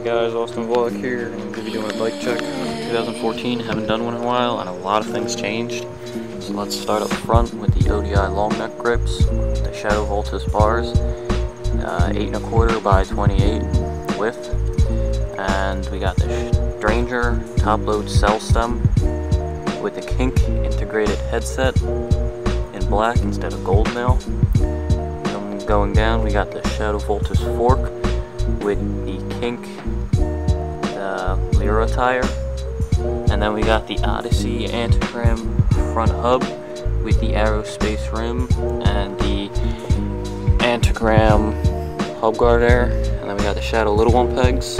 guys, Austin Vlog here. I'm going to be doing a bike check. 2014, haven't done one in a while, and a lot of things changed. So let's start up front with the ODI LongNeck Grips, the Shadow Vultus bars, 8 1/4 by 28 width, and we got the Stranger top load cell stem with the Kink integrated headset in black instead of gold nail. And going down, we got the Shadow Vultus fork with the Kink Lyra tire, and then we got the Odyssey Antigram front hub with the Aerospace rim and the Antigram hub guard there, and then we got the Shadow little one pegs.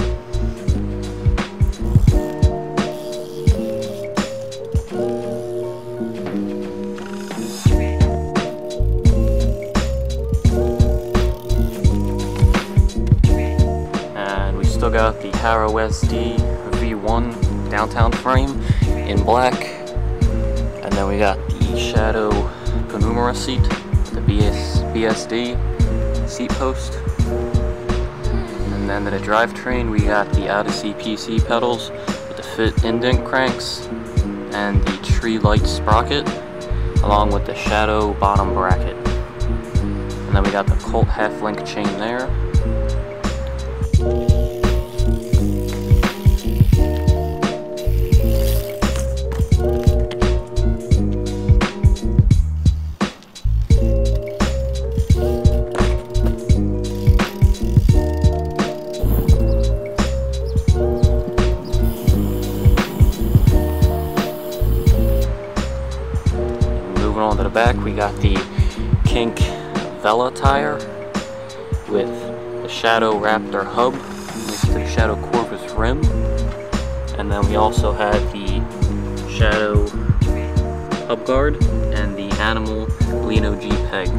Still got the Haro SD V1 Downtown frame in black, and then we got the Shadow Penumbra seat, the BSD seat post, and then to the drivetrain we got the Odyssey PC pedals with the fit indent cranks and the tree Lite Sprocket, along with the Shadow bottom bracket, and then we got the Colt half-link chain there. Moving on to the back, we got the Kink Vela tire with the Shadow Raptor hub next to the Shadow Corvus rim, and then we also had the Shadow hub guard and the Animal Lino G peg.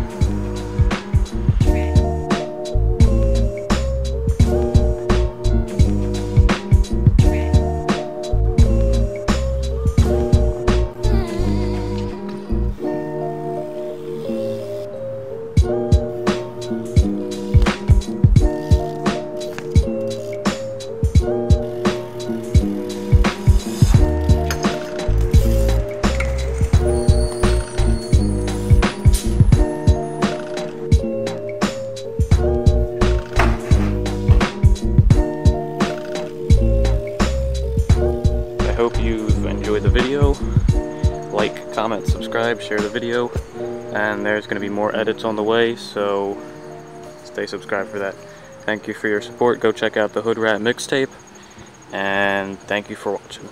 I hope you've enjoyed the video. Like, comment, subscribe, share the video, and there's going to be more edits on the way, so stay subscribed for that. Thank you for your support. Go check out the Hood Rat mixtape, and thank you for watching.